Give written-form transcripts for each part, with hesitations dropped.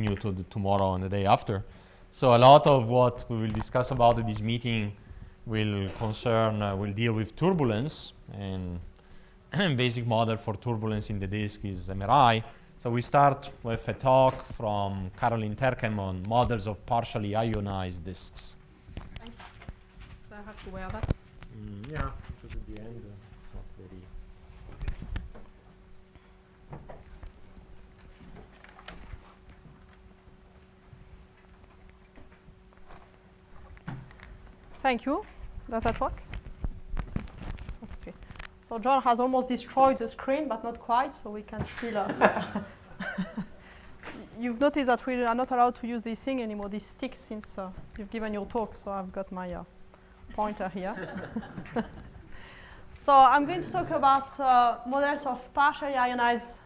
continue to tomorrow and the day after. So a lot of what we will discuss about at this meeting will deal with turbulence, and basic model for turbulence in the disk is MRI. So we start with a talk from Caroline Terquem on models of partially ionized disks. Thank you. So I have to wear that? Yeah, because at the end it's not very... Thank you. Does that work? Let's see. So John has almost destroyed the screen, but not quite, so we can still... You've noticed that we are not allowed to use this thing anymore, this stick, since you've given your talk, so I've got my pointer here. So I'm going to talk about models of partially ionized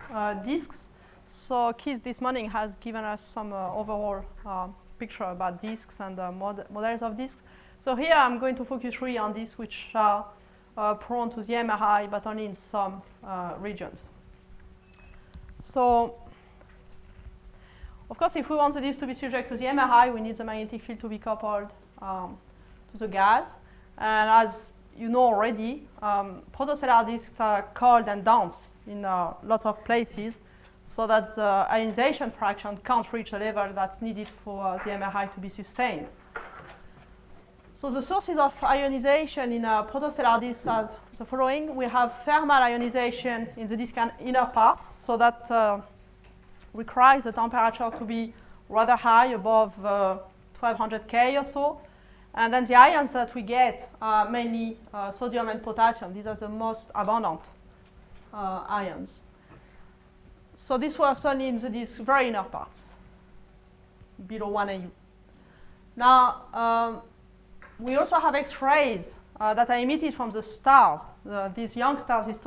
disks. So Keith this morning has given us some overall picture about disks and models of disks. So here I'm going to focus really on disks which are prone to the MRI, but only in some regions. So, of course, if we want the disk to be subject to the MRI, we need the magnetic field to be coupled to the gas. And as you know already, protostellar disks are cold and dense in lots of places, so that the ionization fraction can't reach a level that's needed for the MRI to be sustained. So the sources of ionization in protostellar disks are the following. We have thermal ionization in the disk inner parts, so that requires the temperature to be rather high, above 1200 K or so. And then the ions that we get are mainly sodium and potassium. These are the most abundant ions. So this works only in the disk very inner parts, below 1 AU. Now, we also have X-rays that are emitted from the stars. These young stars, these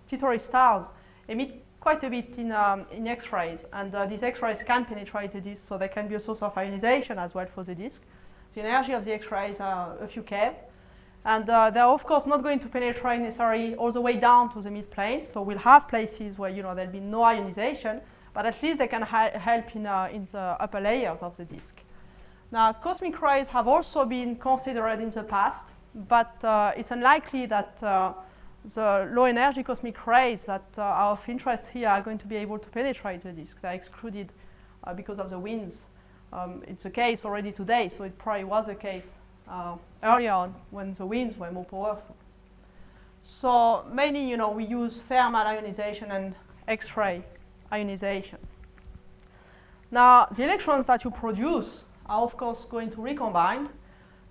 Tittori stars, emit quite a bit in X-rays. And these X-rays can penetrate the disk, so they can be a source of ionization as well for the disk. The energy of the X-rays are a few K. And they're, of course, not going to penetrate necessarily all the way down to the mid-plane. So we'll have places where there'll be no ionization, but at least they can help in the upper layers of the disk. Now, cosmic rays have also been considered in the past, but it's unlikely that the low-energy cosmic rays that are of interest here are going to be able to penetrate the disk. They're excluded because of the winds. It's the case already today, so it probably was the case earlier on when the winds were more powerful. So mainly, we use thermal ionization and X-ray ionization. Now, the electrons that you produce are, of course, going to recombine.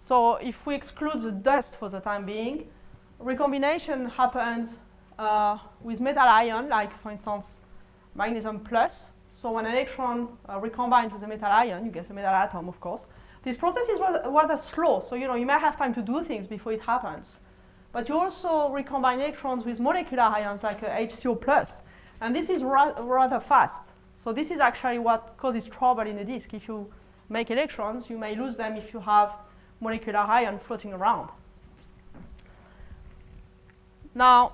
So if we exclude the dust for the time being, recombination happens with metal ion, like, for instance, magnesium plus. So when an electron recombines with a metal ion, you get a metal atom, of course. This process is rather slow, so you may have time to do things before it happens. But you also recombine electrons with molecular ions, like HCO plus, and this is rather fast. So this is actually what causes trouble in the disk. If you make electrons, you may lose them if you have molecular ion floating around. Now,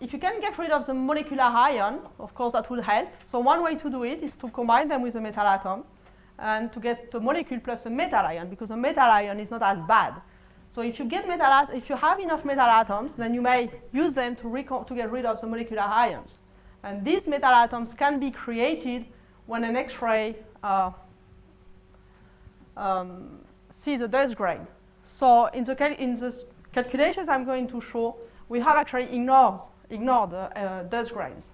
if you can get rid of the molecular ion, of course, that would help. So one way to do it is to combine them with a metal atom and to get the molecule plus a metal ion, because a metal ion is not as bad. So if you get if you have enough metal atoms, then you may use them to get rid of the molecular ions. And these metal atoms can be created when an X-ray sees a dust grain. So in the calculations I'm going to show, we have actually ignored dust grains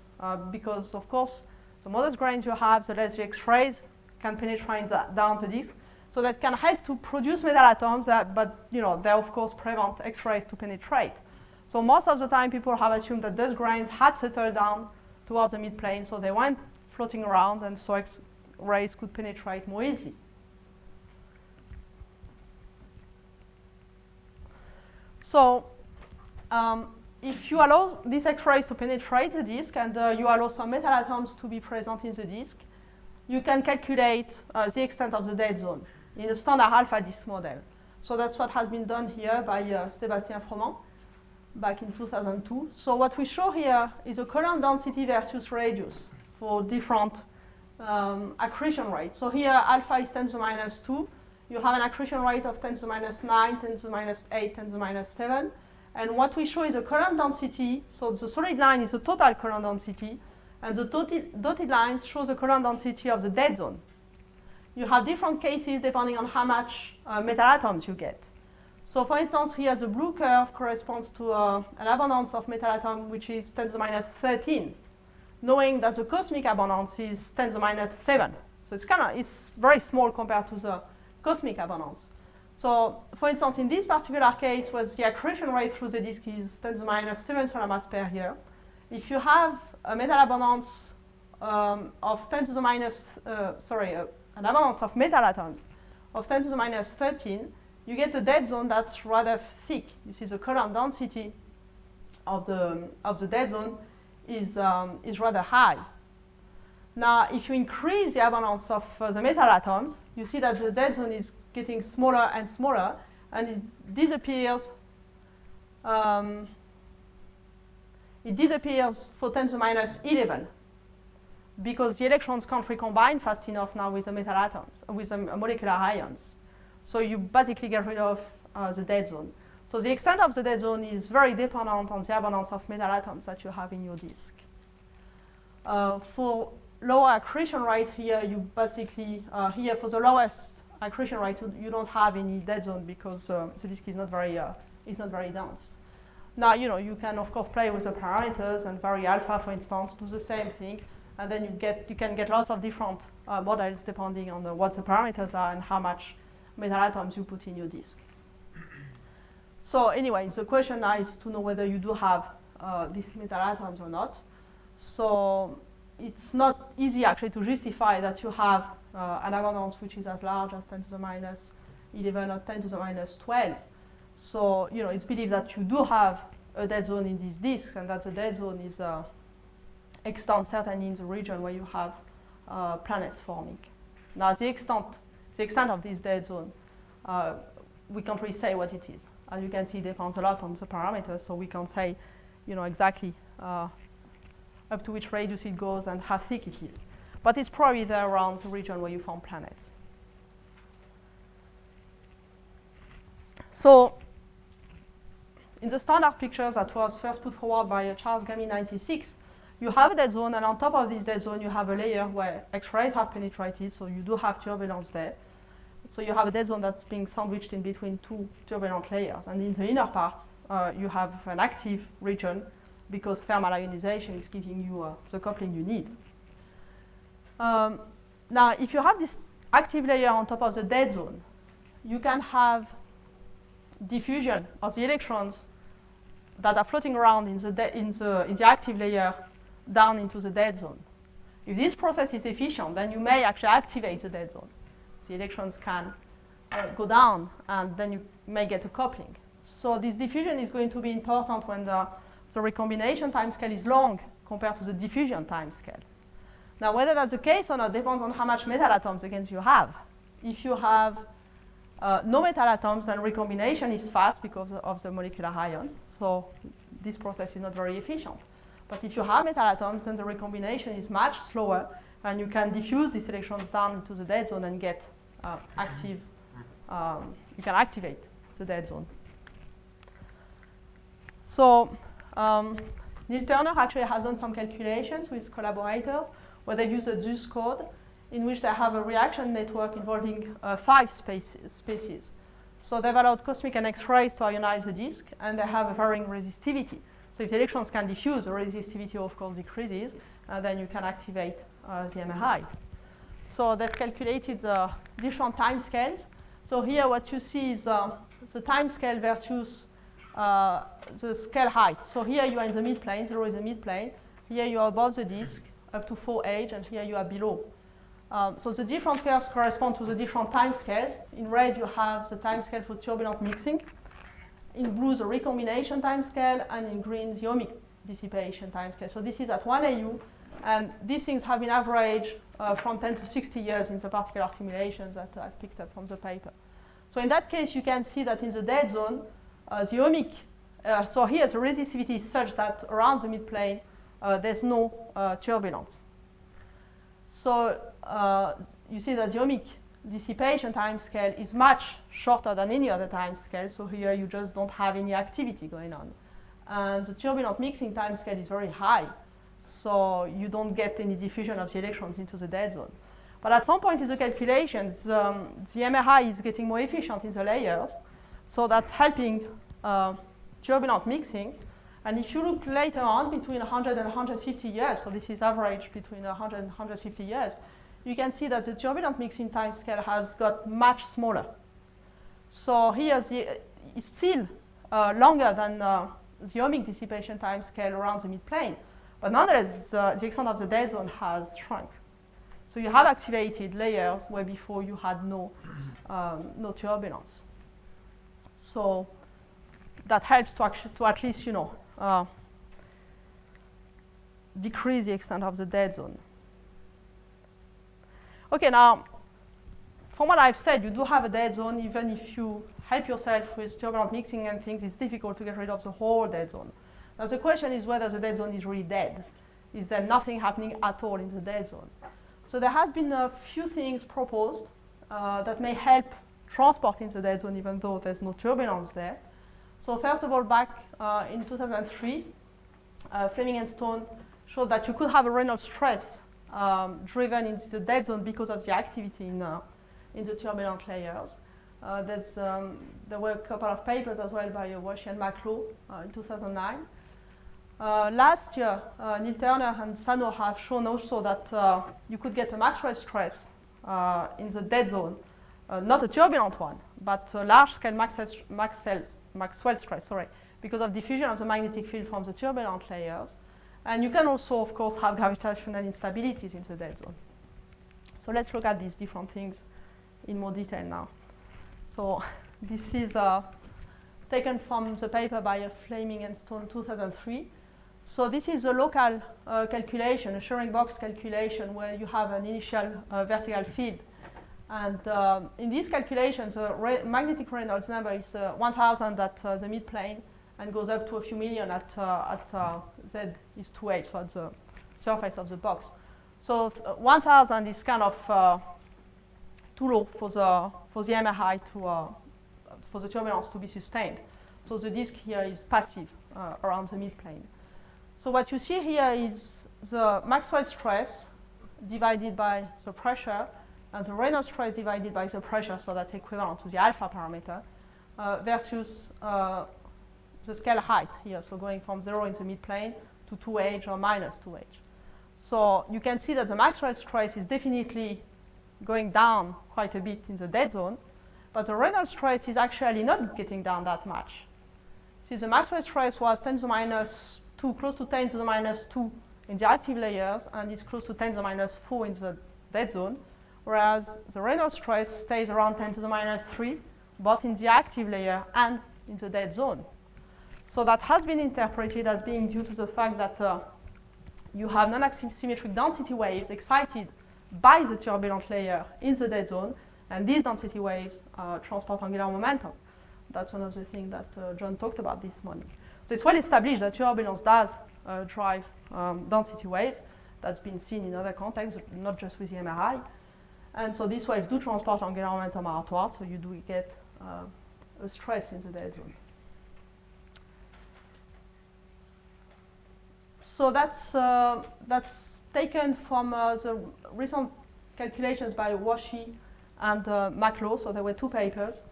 because, of course, the more dust grains you have, the less the X-rays can penetrate down the disk. So that can help to produce metal atoms, but they, of course, prevent X-rays to penetrate. So most of the time, people have assumed that dust grains had settled down towards the mid-plane, so they weren't floating around, and so X-rays could penetrate more easily. So if you allow these X-rays to penetrate the disk and you allow some metal atoms to be present in the disk, you can calculate the extent of the dead zone in a standard alpha disk model. So that's what has been done here by Sébastien Froment back in 2002. So what we show here is a column density versus radius for different accretion rates. So here alpha is 10 to the minus 2. You have an accretion rate of 10 to the minus 9, 10 to the minus 8, 10 to the minus 7. And what we show is a current density. So the solid line is the total current density. And the dotted lines show the current density of the dead zone. You have different cases depending on how much metal atoms you get. So for instance, here the blue curve corresponds to an abundance of metal atom which is 10 to the minus 13, knowing that the cosmic abundance is 10 to the minus 7. So it's very small compared to the cosmic abundance. So for instance, in this particular case, where the accretion rate through the disk is 10 to the minus 7 solar mass per year, if you have a metal abundance of 10 to the minus, an abundance of metal atoms of 10 to the minus 13, you get a dead zone that's rather thick. You see the current density of the dead zone is rather high. Now, if you increase the abundance of the metal atoms, you see that the dead zone is getting smaller and smaller, and it disappears. It disappears for 10 to the minus 11, because the electrons can't recombine fast enough now with the metal atoms, with the molecular ions. So you basically get rid of the dead zone. So the extent of the dead zone is very dependent on the abundance of metal atoms that you have in your disk. For lower accretion rate here, you basically, here for the lowest accretion rate, you don't have any dead zone because the disk is not very dense. Now, you can of course play with the parameters and vary alpha, for instance, do the same thing, and then you can get lots of different models depending on what the parameters are and how much metal atoms you put in your disk. So anyway, the question now is to know whether you do have these metal atoms or not. So it's not easy actually to justify that you have an abundance which is as large as 10 to the minus 11 or 10 to the minus 12. So it's believed that you do have a dead zone in these disks, and that the dead zone is extant certainly in the region where you have planets forming. Now the extent of this dead zone, we can't really say what it is. As you can see, it depends a lot on the parameters, so we can't say exactly up to which radius it goes and how thick it is. But it's probably there around the region where you form planets. So in the standard picture that was first put forward by Charles Gamy in 1996, you have a dead zone, and on top of this dead zone, you have a layer where X-rays have penetrated, so you do have turbulence there. So you have a dead zone that's being sandwiched in between two turbulent layers. And in the inner part, you have an active region because thermal ionization is giving you the coupling you need. Now, if you have this active layer on top of the dead zone, you can have diffusion of the electrons that are floating around in the active layer down into the dead zone. If this process is efficient, then you may actually activate the dead zone. The electrons can go down, and then you may get a coupling. So this diffusion is going to be important when the recombination timescale is long compared to the diffusion timescale. Now, whether that's the case or not depends on how much metal atoms again you have. If you have no metal atoms, then recombination is fast because of the molecular ions. So this process is not very efficient. But if you have metal atoms, then the recombination is much slower, and you can diffuse these electrons down into the dead zone and get active. You can activate the dead zone. So Neil Turner actually has done some calculations with collaborators where they've used a Zeus code in which they have a reaction network involving 5 species. So they've allowed cosmic and X-rays to ionize the disk, and they have a varying resistivity. So if the electrons can diffuse, the resistivity of course decreases, and then you can activate the MRI. So they've calculated the different time scales. So here what you see is the time scale versus the scale height. So here you are in the midplane, 0 is the midplane. Here you are above the disk, up to 4H, and here you are below. So the different curves correspond to the different time scales. In red, you have the time scale for turbulent mixing. In blue, the recombination time scale, and in green, the ohmic dissipation time scale. So this is at 1 AU, and these things have been averaged from 10 to 60 years in the particular simulations that I picked up from the paper. So in that case, you can see that in the dead zone, the ohmic, so here the resistivity is such that around the midplane, there's no turbulence. So you see that the ohmic dissipation timescale is much shorter than any other timescale. So here you just don't have any activity going on. And the turbulent mixing timescale is very high. So you don't get any diffusion of the electrons into the dead zone. But at some point in the calculations, the MRI is getting more efficient in the layers. So that's helping turbulent mixing. And if you look later on, between 100 and 150 years, so this is average between 100 and 150 years, you can see that the turbulent mixing timescale has got much smaller. So here it's still longer than the ohmic dissipation timescale around the midplane. But nonetheless, the extent of the dead zone has shrunk. So you have activated layers where before you had no turbulence. So that helps to at least, decrease the extent of the dead zone. Okay, now, from what I've said, you do have a dead zone. Even if you help yourself with turbulent mixing and things, it's difficult to get rid of the whole dead zone. Now, the question is whether the dead zone is really dead. Is there nothing happening at all in the dead zone? So there has been a few things proposed that may help transport in the dead zone, even though there's no turbulence there. So first of all, back in 2003, Fleming and Stone showed that you could have a Reynolds stress driven into the dead zone because of the activity in the turbulent layers. There were a couple of papers as well by Washi and McLaw in 2009. Last year, Neil Turner and Sano have shown also that you could get a Maxwell stress in the dead zone, not a turbulent one, but a large-scale Maxwell stress, because of diffusion of the magnetic field from the turbulent layers. And you can also, of course, have gravitational instabilities in the dead zone. So let's look at these different things in more detail now. So this is taken from the paper by Fleming and Stone 2003. So this is a local calculation, a Shearing box calculation, where you have an initial vertical field. And in these calculations, the magnetic Reynolds number is 1,000 at the midplane and goes up to a few million at Z is 2H, so at the surface of the box. So 1,000 is kind of too low for the MRI for the turbulence to be sustained. So the disk here is passive around the midplane. So what you see here is the Maxwell stress divided by the pressure, and the Reynolds stress divided by the pressure, so that's equivalent to the alpha parameter, versus the scale height here, so going from 0 in the midplane to 2H or minus 2H. So you can see that the Maxwell stress is definitely going down quite a bit in the dead zone, but the Reynolds stress is actually not getting down that much. See, the Maxwell stress was 10 to the minus 2, close to 10 to the minus 2 in the active layers, and it's close to 10 to the minus 4 in the dead zone, whereas the Reynolds stress stays around 10 to the minus 3, both in the active layer and in the dead zone. So that has been interpreted as being due to the fact that you have non-asymmetric density waves excited by the turbulent layer in the dead zone, and these density waves transport angular momentum. That's one of the things that John talked about this morning. So it's well established that turbulence does drive density waves. That's been seen in other contexts, not just with the MRI. And so these waves do transport angular momentum outward, so you do get a stress in the dead zone. So that's taken from the recent calculations by Washi and McLaw, so there were two papers.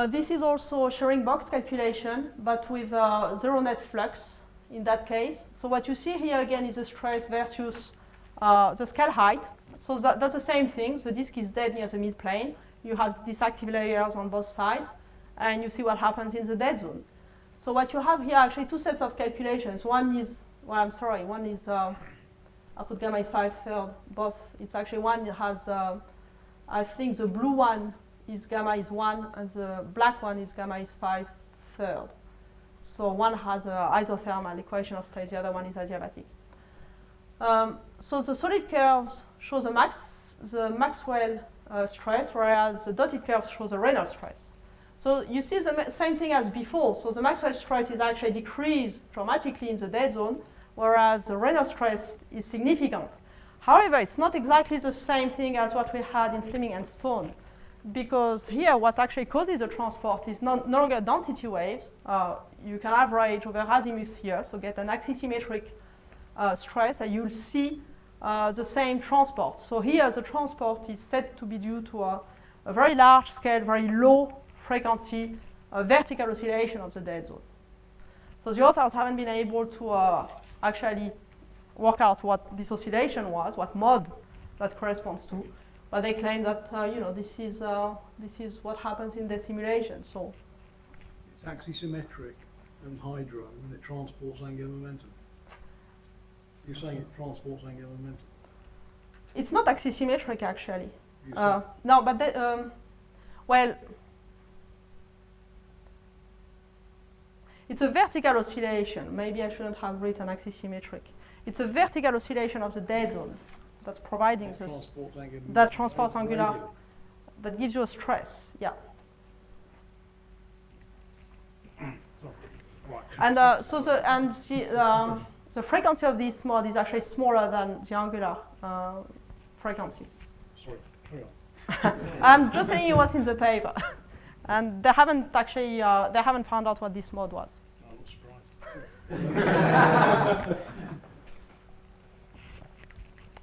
This is also a Shearing box calculation, but with zero net flux in that case. So what you see here again is the stress versus the scale height. So that's the same thing. The disk is dead near the midplane. You have these active layers on both sides, and you see what happens in the dead zone. So what you have here are actually two sets of calculations. One is, output gamma is 5/3. Both, it's actually one that has, I think the blue one is gamma is 1, and the black one is gamma is 5/3. So one has an isothermal equation of state, the other one is adiabatic. So the solid curves show the Maxwell stress, whereas the dotted curves show the Reynolds stress. So you see the same thing as before. So the Maxwell stress is actually decreased dramatically in the dead zone, whereas the Reynolds stress is significant. However, it's not exactly the same thing as what we had in Fleming and Stone, because here what actually causes the transport is no longer density waves. You can average over azimuth here, so get an axisymmetric stress, and you'll see the same transport. So here the transport is said to be due to a very large scale, very low frequency vertical oscillation of the dead zone. So the authors haven't been able to actually work out what this oscillation was, what mode that corresponds to, but they claim that this is what happens in their simulation. So it's axisymmetric and hydro, and it transports angular momentum. You're saying it transports angular momentum? It's not axisymmetric actually. No, but well, it's a vertical oscillation. Maybe I shouldn't have written axisymmetric. It's a vertical oscillation of the dead zone that's providing this. That transports angular, that gives you a stress, yeah. And so the frequency of this mode is actually smaller than the angular frequency. Sorry, carry on. I'm just telling you what's in the paper, and they haven't actually found out what this mode was. I'm not surprised.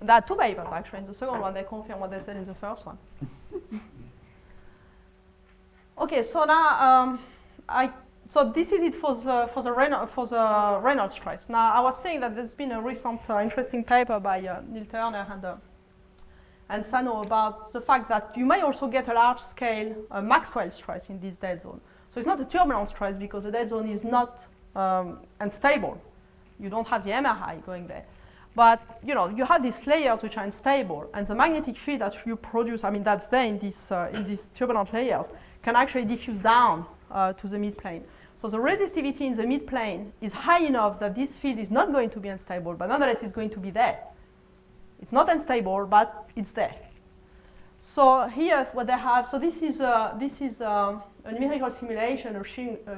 There are two papers actually. In the second one, they confirm what they said in the first one. Okay, so now so this is it for the Reynolds stress. Now I was saying that there's been a recent interesting paper by Neil Turner and Sano about the fact that you may also get a large scale Maxwell stress in this dead zone. So it's not a turbulent stress because the dead zone is not unstable. You don't have the MRI going there. But you have these layers which are unstable, and the magnetic field that you produce, that's there in these turbulent layers, can actually diffuse down to the midplane. So the resistivity in the midplane is high enough that this field is not going to be unstable, but nonetheless it's going to be there. It's not unstable, but it's there. So here what they have, so this is a numerical simulation of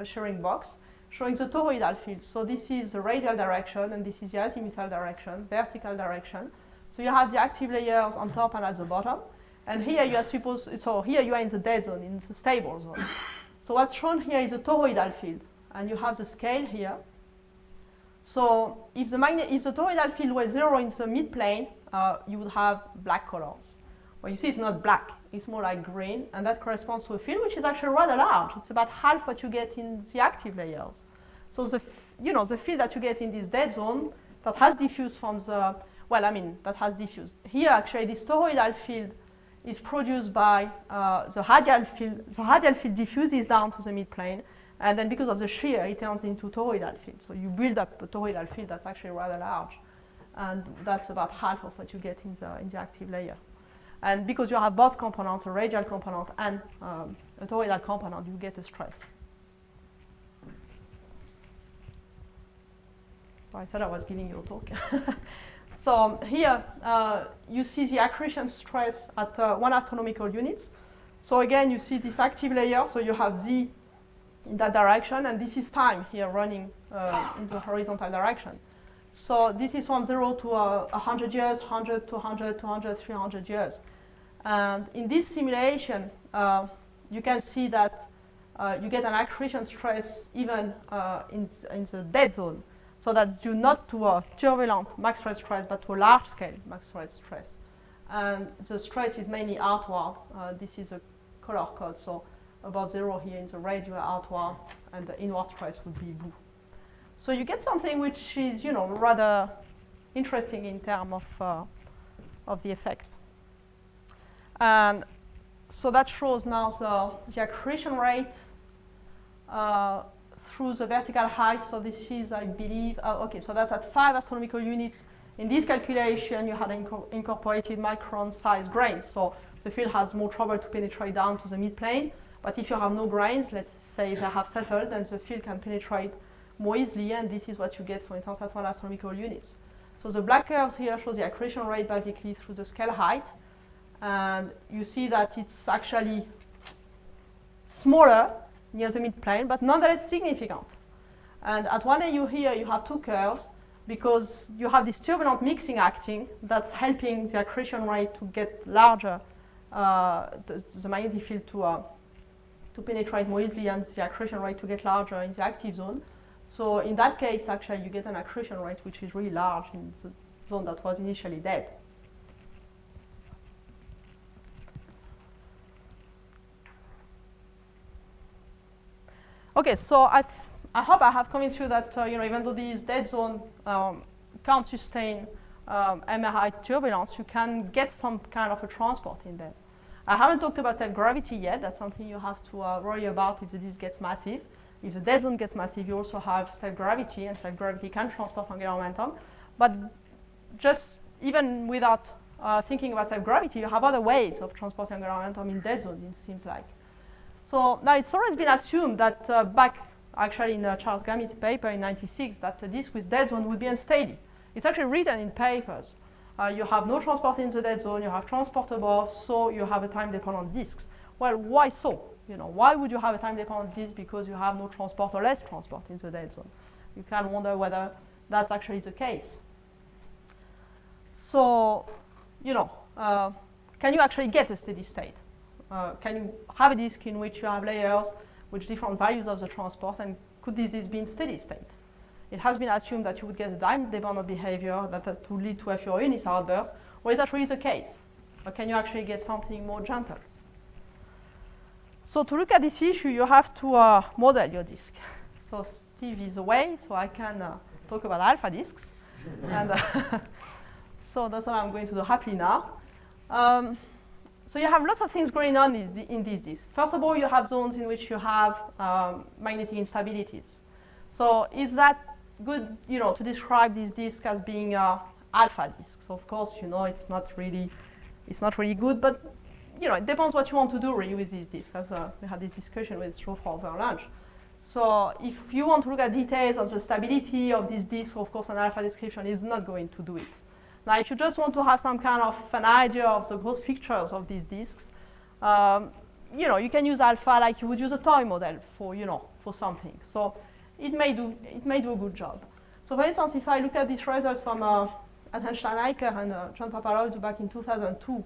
shearing box showing the toroidal field. So this is the radial direction, and this is the azimuthal direction, vertical direction. So you have the active layers on top and at the bottom. And here you are here you are in the dead zone, in the stable zone. So what's shown here is the toroidal field, and you have the scale here. So if the toroidal field was 0 in the midplane, you would have black colors. Well, you see it's not black, it's more like green, and that corresponds to a field which is actually rather large. It's about half what you get in the active layers. So the field that you get in this dead zone that has diffused from that has diffused. Here actually this toroidal field is produced by the radial field. The radial field diffuses down to the midplane, and then because of the shear, it turns into toroidal field. So you build up a toroidal field that's actually rather large, and that's about half of what you get in the active layer. And because you have both components, a radial component and a toroidal component, you get a stress. So I said I was giving you a talk. So here you see the accretion stress at 1 astronomical units. So again, you see this active layer. So you have Z in that direction, and this is time here running in the horizontal direction. So this is from 0 to 100 years, 100, 200, 200, 300 years. And in this simulation, you can see that you get an accretion stress even in the dead zone. So that's due not to a turbulent Maxwell stress, but to a large-scale Maxwell stress. And the stress is mainly outward. This is a color code, so about 0 here in the red, you are outward, and the inward stress would be blue. So you get something which is, rather interesting in terms of the effect. And so that shows now the accretion rate through the vertical height. So this is, I believe, okay, so that's at 5 astronomical units. In this calculation, you had incorporated micron-sized grains. So the field has more trouble to penetrate down to the midplane. But if you have no grains, let's say they have settled, then the field can penetrate more easily, and this is what you get, for instance, at 1 astronomical units. So the black curves here show the accretion rate basically through the scale height. And you see that it's actually smaller near the midplane, but nonetheless significant. And at 1 AU here, you have two curves. because you have this turbulent mixing acting that's helping the accretion rate to get larger, the magnetic field to penetrate more easily, and the accretion rate to get larger in the active zone. So in that case, actually, you get an accretion rate which is really large in the zone that was initially dead. Okay, so I hope I have convinced you that even though this dead zone can't sustain MRI turbulence, you can get some kind of a transport in there. I haven't talked about self-gravity yet. That's something you have to worry about if the disk gets massive. If the dead zone gets massive, you also have self-gravity, and self-gravity can transport angular momentum. But just even without thinking about self-gravity, you have other ways of transporting angular momentum in dead zone, it seems like. So now it's always been assumed that back actually in Charles Gamit's paper in '96 that a disk with dead zone would be unsteady. It's actually written in papers. You have no transport in the dead zone, you have transport above, so you have a time-dependent disks. Well, why so? Why would you have a time-dependent disk because you have no transport or less transport in the dead zone? You can wonder whether that's actually the case. So, can you actually get a steady state? Can you have a disk in which you have layers with different values of the transport, and could this be in steady state? It has been assumed that you would get a time-dependent behavior that would lead to a few ionized outbursts. Or is that really the case? Or can you actually get something more gentle? So to look at this issue, you have to model your disk. So Steve is away, so I can talk about alpha disks. And so that's what I'm going to do happily now. So you have lots of things going on in these disks. First of all, you have zones in which you have magnetic instabilities. So is that good, to describe this disk as being alpha disks? So of course, it's not really good, but it depends what you want to do really with these disks. As we had this discussion with Prof over lunch. So if you want to look at details of the stability of this disk, of course, an alpha description is not going to do it. Now, if you just want to have some kind of an idea of the gross features of these disks, you can use alpha like you would use a toy model for something. So it may do a good job. So for instance, if I look at these results from Steineicher and John Paparazzo back in 2002,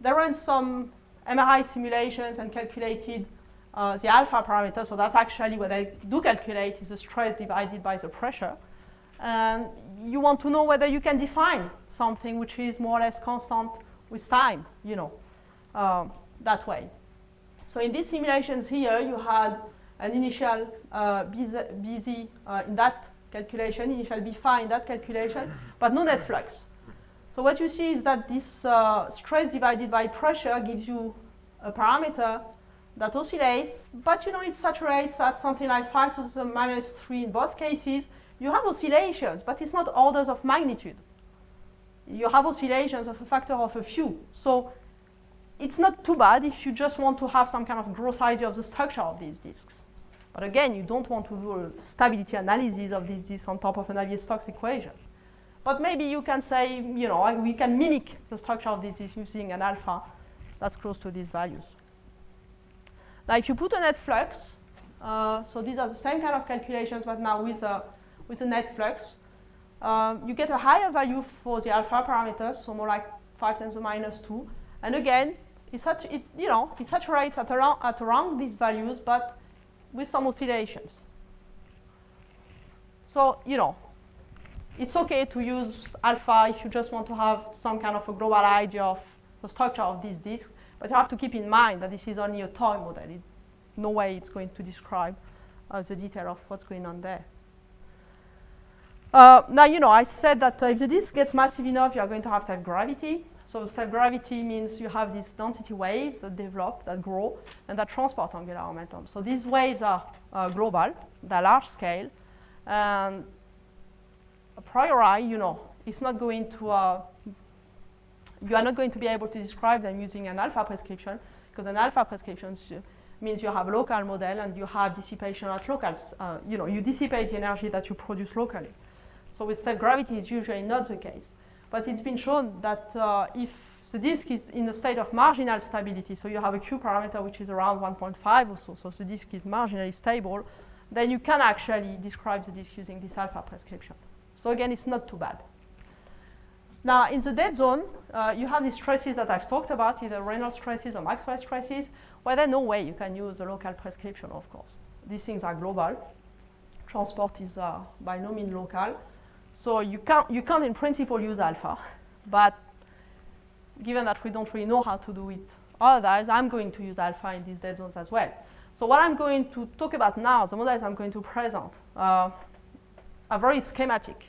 they ran some MRI simulations and calculated the alpha parameter. So that's actually what they do calculate is the stress divided by the pressure. And you want to know whether you can define something which is more or less constant with time, that way. So in these simulations here, you had an initial BZ in that calculation, initial B phi in that calculation, but no net flux. So what you see is that this stress divided by pressure gives you a parameter that oscillates, but it saturates at something like 5 to the minus 3 in both cases. You have oscillations, but it's not orders of magnitude. You have oscillations of a factor of a few. So it's not too bad if you just want to have some kind of gross idea of the structure of these disks. But again, you don't want to do a stability analysis of these disks on top of an Navier-Stokes equation. But maybe you can say, we can mimic the structure of these disks using an alpha that's close to these values. Now, if you put a net flux, so these are the same kind of calculations, but now with a net flux, you get a higher value for the alpha parameters, so more like 5 × -2. And again, it saturates at around these values, but with some oscillations. So, it's okay to use alpha if you just want to have some kind of a global idea of the structure of these disks, but you have to keep in mind that this is only a toy model. No way it's going to describe the detail of what's going on there. Now, I said that if the disk gets massive enough, you are going to have self-gravity. So self-gravity means you have these density waves that develop, that grow, and that transport angular momentum. So these waves are global, they're large scale, and a priori, it's not going to, you are not going to be able to describe them using an alpha prescription, because an alpha prescription means you have a local model and you have dissipation at locals. You dissipate the energy that you produce locally. So with self-gravity, it's usually not the case. But it's been shown that if the disk is in a state of marginal stability, so you have a Q parameter which is around 1.5 or so the disk is marginally stable, then you can actually describe the disk using this alpha prescription. So again, it's not too bad. Now, in the dead zone, you have these stresses that I've talked about, either Reynolds stresses or Maxwell stresses, where there's no way you can use a local prescription, of course. These things are global. Transport is by no means local. So you can't, in principle, use alpha. But given that we don't really know how to do it otherwise, I'm going to use alpha in these dead zones as well. So what I'm going to talk about now, the models I'm going to present, are very schematic.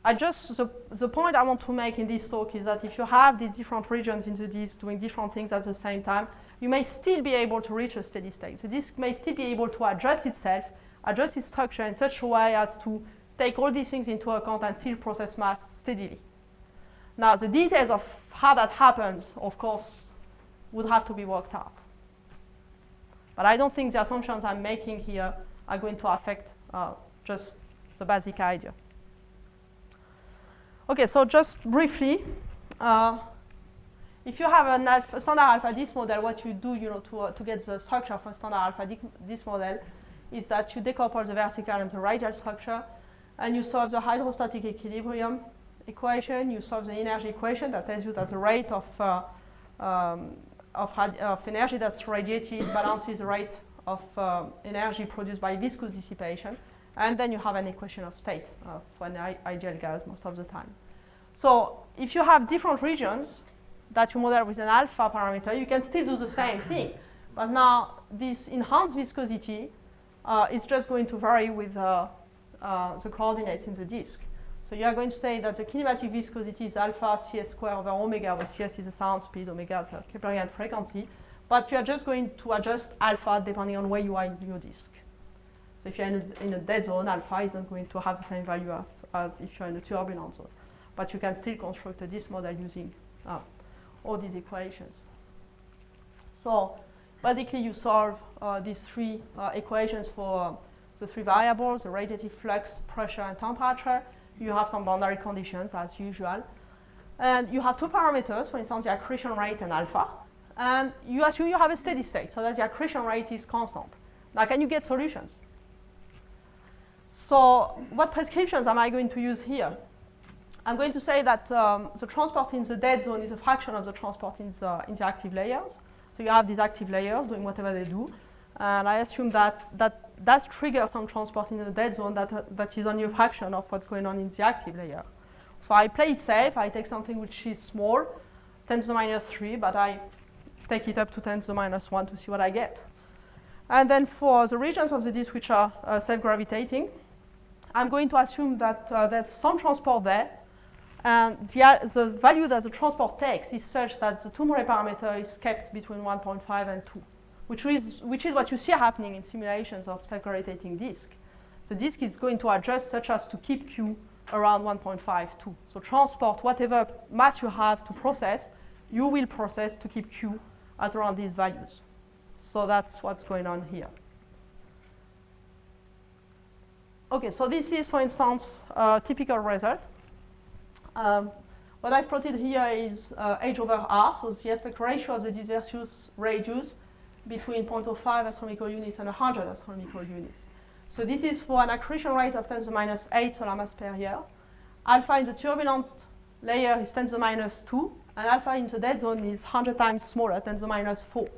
The point I want to make in this talk is that if you have these different regions in the disk doing different things at the same time, you may still be able to reach a steady state. The disk may still be able to adjust itself, adjust its structure in such a way as to take all these things into account and still process mass steadily. Now, the details of how that happens, of course, would have to be worked out. But I don't think the assumptions I'm making here are going to affect just the basic idea. Okay, so just briefly, if you have a standard alpha disk model, what you do, to get the structure for a standard alpha disk model is that you decouple the vertical and the radial structure, and you solve the hydrostatic equilibrium equation. You solve the energy equation that tells you that the rate of energy that's radiated balances the rate of energy produced by viscous dissipation. And then you have an equation of state for an ideal gas most of the time. So if you have different regions that you model with an alpha parameter, you can still do the same thing. But now this enhanced viscosity is just going to vary with the coordinates in the disk. So you are going to say that the kinematic viscosity is alpha Cs squared over omega, where Cs is the sound speed, omega is the Keplerian frequency. But you are just going to adjust alpha depending on where you are in your disk. So if you're in a dead zone, alpha isn't going to have the same value as if you're in a turbulent zone. But you can still construct a disk model using all these equations. So basically you solve these three equations for the three variables, the radiative flux, pressure, and temperature. You have some boundary conditions as usual. And you have two parameters, for instance, the accretion rate and alpha. And you assume you have a steady state, so that the accretion rate is constant. Now, can you get solutions? So what prescriptions am I going to use here? I'm going to say that the transport in the dead zone is a fraction of the transport in the active layers. So you have these active layers doing whatever they do. And I assume that does trigger some transport in the dead zone that is only a fraction of what's going on in the active layer. So I play it safe. I take something which is small, 10 to the minus 3, but I take it up to 10 to the minus 1 to see what I get. And then for the regions of the disk which are self-gravitating, I'm going to assume that there's some transport there, and the value that the transport takes is such that the two-Murray parameter is kept between 1.5 and 2, which is what you see happening in simulations of self-gravitating disk. The disk is going to adjust such as to keep Q around 1.5, 2. So transport whatever mass you have to process, you will process to keep Q at around these values. So that's what's going on here. Okay, so this is, for instance, a typical result. What I've plotted here is H over R, so the aspect ratio of the disk versus radius between 0.05 astronomical units and 100 astronomical units. So this is for an accretion rate of 10 to the minus 8 solar mass per year. Alpha in the turbulent layer is 10 to the minus 2, and alpha in the dead zone is 100 times smaller, 10 to the minus 4.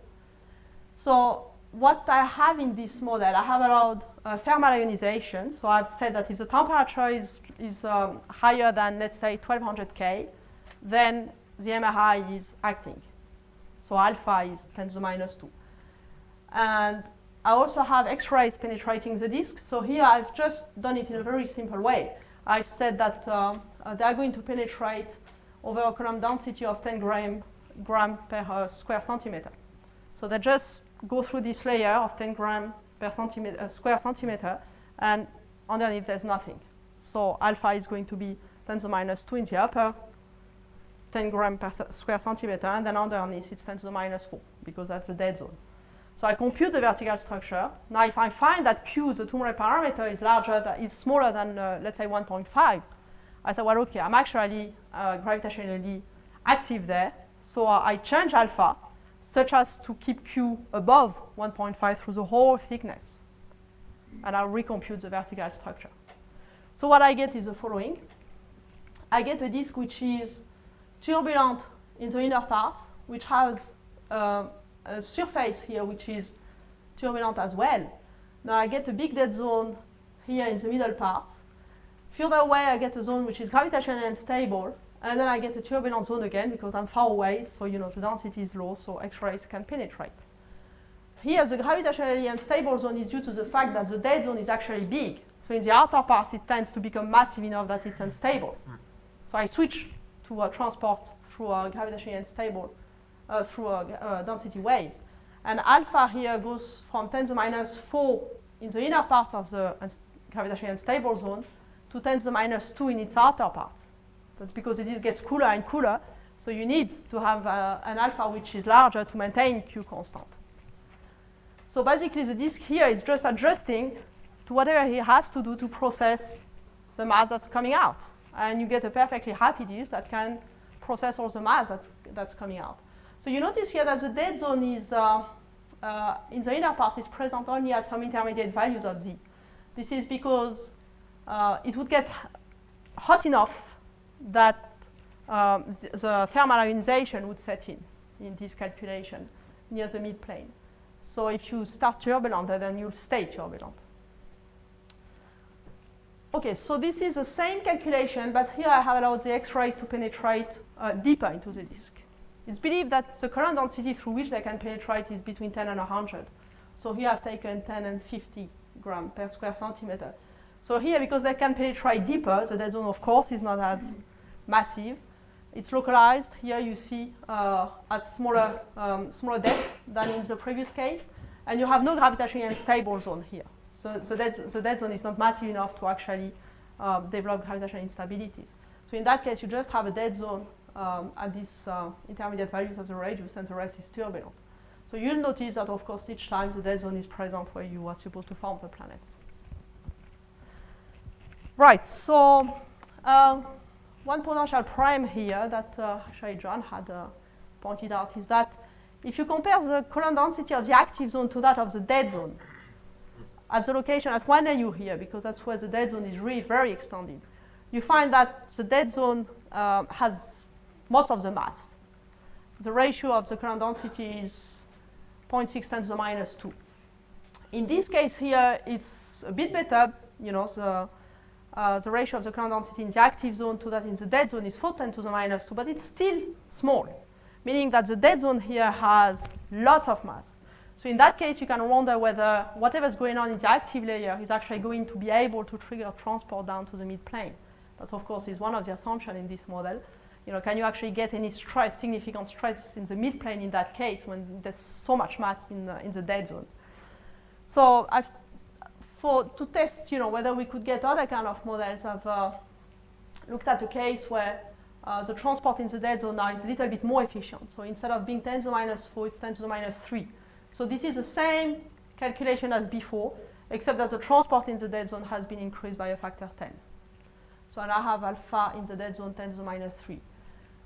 So what I have in this model, I have allowed thermal ionization. So I've said that if the temperature is higher than, let's say, 1200 K, then the MRI is acting. So alpha is 10 to the minus 2. And I also have X-rays penetrating the disk. So here I've just done it in a very simple way. I've said that they are going to penetrate over a column density of 10 gram per square centimeter. So they just go through this layer of 10 gram per square centimeter, and underneath there's nothing. So alpha is going to be 10 to the minus 2 in the upper, 10 gram per square centimeter, and then underneath it's 10 to the minus 4, because that's the dead zone. So I compute the vertical structure. Now if I find that Q, the two-Murray parameter, is smaller than, let's say, 1.5, I say, well, okay, I'm actually gravitationally active there. So I change alpha such as to keep Q above 1.5 through the whole thickness. And I'll recompute the vertical structure. So what I get is the following. I get a disk which is turbulent in the inner part, which has a surface here which is turbulent as well. Now I get a big dead zone here in the middle part. Further away I get a zone which is gravitationally unstable, and then I get a turbulent zone again because I'm far away, so the density is low, so X-rays can penetrate. Here the gravitationally unstable zone is due to the fact that the dead zone is actually big. So in the outer part it tends to become massive enough that it's unstable. So I switch to transport through gravitationally unstable, through density waves. And alpha here goes from 10 to the minus 4 in the inner part of the gravitationally unstable zone to 10 to the minus 2 in its outer part. That's because it gets cooler and cooler, so you need to have an alpha which is larger to maintain Q constant. So basically the disk here is just adjusting to whatever he has to do to process the mass that's coming out. And you get a perfectly happy disk that can process all the mass that's coming out. So you notice here that the dead zone is, in the inner part, is present only at some intermediate values of Z. This is because it would get hot enough that the thermal ionization would set in this calculation near the midplane. So if you start turbulent, then you'll stay turbulent. Okay, so this is the same calculation, but here I have allowed the X-rays to penetrate deeper into the disk. It's believed that the current density through which they can penetrate is between 10 and 100. So here I've taken 10 and 50 grams per square centimeter. So here, because they can penetrate deeper, the dead zone, of course, is not as massive. It's localized. Here you see at smaller depth than in the previous case. And you have no gravitationally unstable zone here. So the dead zone is not massive enough to actually develop gravitational instabilities. So in that case, you just have a dead zone at these intermediate values of the radius, and the rest is turbulent. So you'll notice that, of course, each time the dead zone is present where you are supposed to form the planet. Right, so one potential prime here that actually John had pointed out is that if you compare the current density of the active zone to that of the dead zone, at the location at 1 AU here, because that's where the dead zone is really very extended, you find that the dead zone has most of the mass. The ratio of the current density is 0.6 10 to the minus 2. In this case here, it's a bit better. The ratio of the current density in the active zone to that in the dead zone is 4 10 to the minus 2, but it's still small, meaning that the dead zone here has lots of mass. So in that case, you can wonder whether whatever's going on in the active layer is actually going to be able to trigger transport down to the midplane. That, of course, is one of the assumptions in this model. Can you actually get any stress, significant stress in the midplane in that case when there's so much mass in the dead zone? So to test, whether we could get other kind of models, I've looked at a case where the transport in the dead zone now is a little bit more efficient. So instead of being 10 to the minus 4, it's 10 to the minus 3. So this is the same calculation as before, except that the transport in the dead zone has been increased by a factor 10. So I now have alpha in the dead zone 10 to the minus 3.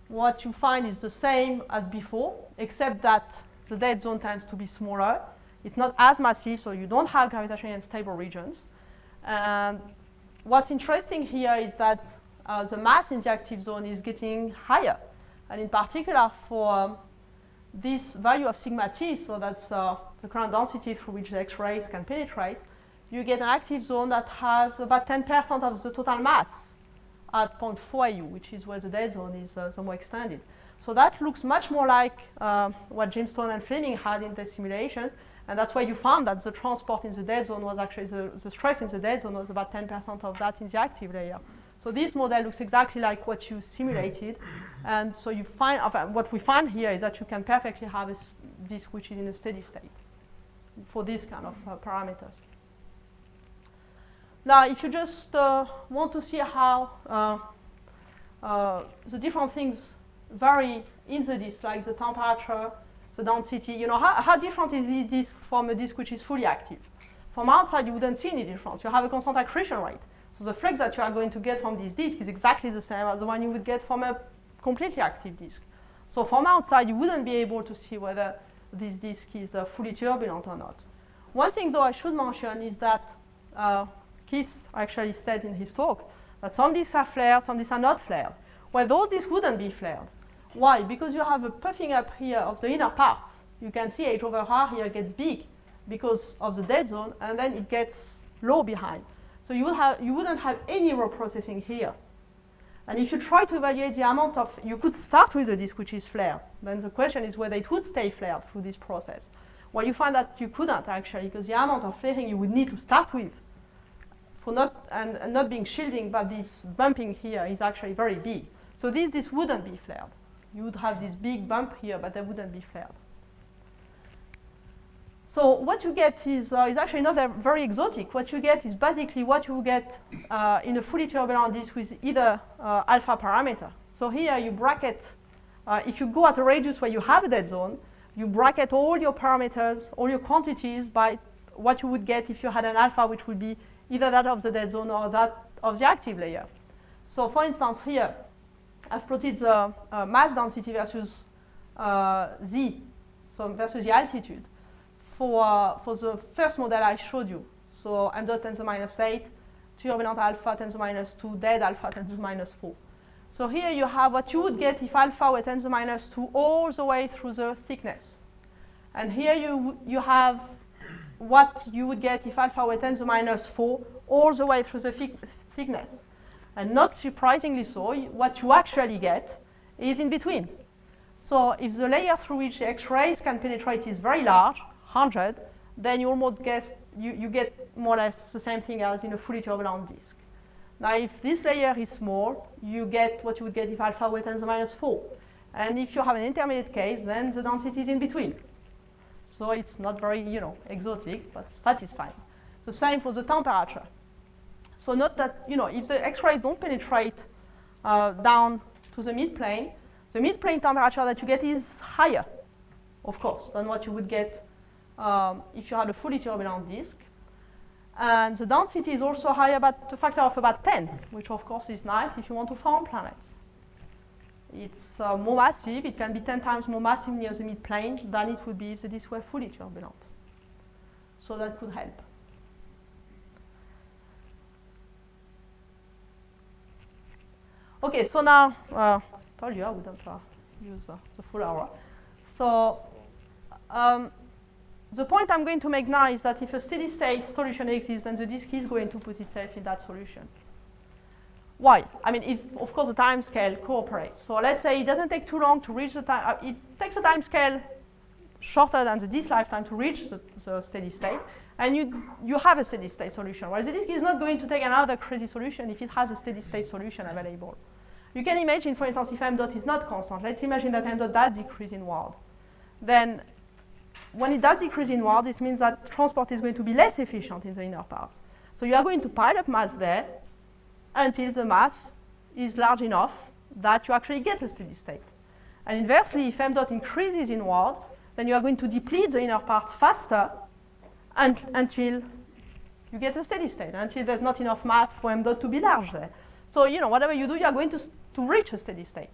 What you find is the same as before, except that the dead zone tends to be smaller. It's not as massive, so you don't have gravitationally unstable regions. And what's interesting here is that the mass in the active zone is getting higher. And in particular, for this value of sigma t, so that's the current density through which the X-rays can penetrate, you get an active zone that has about 10% of the total mass at 0.4 AU, which is where the dead zone is the more extended. So that looks much more like what Jimstone and Fleming had in their simulations, and that's why you found that the transport in the dead zone was actually, the stress in the dead zone was about 10% of that in the active layer. So this model looks exactly like what you simulated, and so you find, what we find here is that you can perfectly have a disk which is in a steady state for these kind of parameters. Now, if you just want to see how the different things vary in the disk, like the temperature, the density, how different is this disk from a disk which is fully active? From outside, you wouldn't see any difference. You have a constant accretion rate. So the flux that you are going to get from this disk is exactly the same as the one you would get from a completely active disk. So from outside, you wouldn't be able to see whether this disk is fully turbulent or not. One thing, though, I should mention is that Keith actually said in his talk that some disks are flared, some disks are not flared. Well, those disks wouldn't be flared. Why? Because you have a puffing up here of the inner parts. You can see H over R here gets big because of the dead zone, and then it gets low behind. So you wouldn't have any raw processing here. And if you try to evaluate the amount of, you could start with a disk which is flared. Then the question is whether it would stay flared through this process. Well, you find that you couldn't actually, because the amount of flaring you would need to start with for not being shielding, but this bumping here is actually very big. So this wouldn't be flared. You would have this big bump here, but they wouldn't be flared. So what you get is actually not very exotic. What you get is basically what you get in a fully turbulent disk with either alpha parameter. So here you bracket, if you go at a radius where you have a dead zone, you bracket all your parameters, all your quantities by what you would get if you had an alpha, which would be either that of the dead zone or that of the active layer. So for instance here, I've plotted the mass density versus z, so versus the altitude. For the first model I showed you, so m dot 10 to the minus 8, turbulent alpha 10 to the minus 2, dead alpha 10 to the minus 4. So here you have what you would get if alpha were 10 to the minus 2 all the way through the thickness. And here you have what you would get if alpha were 10 to the minus 4 all the way through the thickness. And not surprisingly so, what you actually get is in between. So if the layer through which the X-rays can penetrate is very large, 100, then you almost guess you get more or less the same thing as in a fully turbulent disk. Now, if this layer is small, you get what you would get if alpha were 10 to the minus 4. And if you have an intermediate case, then the density is in between. So it's not very, exotic, but satisfying. The same for the temperature. So note that, if the X-rays don't penetrate down to the midplane temperature that you get is higher, of course, than what you would get if you had a fully turbulent disk. And the density is also higher, but a factor of about 10, which of course is nice if you want to form planets. It's more massive. It can be 10 times more massive near the midplane than it would be if the disk were fully turbulent. So that could help. Okay, so now, I told you I wouldn't use the full hour. So the point I'm going to make now is that if a steady state solution exists, then the disk is going to put itself in that solution. Why? I mean, if, of course, the time scale cooperates. So let's say it doesn't take too long to reach the time, it takes a time scale shorter than the disk lifetime to reach the steady state, and you have a steady state solution. Well, the disk is not going to take another crazy solution if it has a steady state solution available. You can imagine, for instance, if m dot is not constant, let's imagine that m dot does decrease inward. Then when it does decrease inward, this means that transport is going to be less efficient in the inner parts. So you are going to pile up mass there until the mass is large enough that you actually get a steady state. And inversely, if m dot increases inward, then you are going to deplete the inner parts faster until you get a steady state, until there's not enough mass for m dot to be large there. So, whatever you do, you are going to reach a steady state.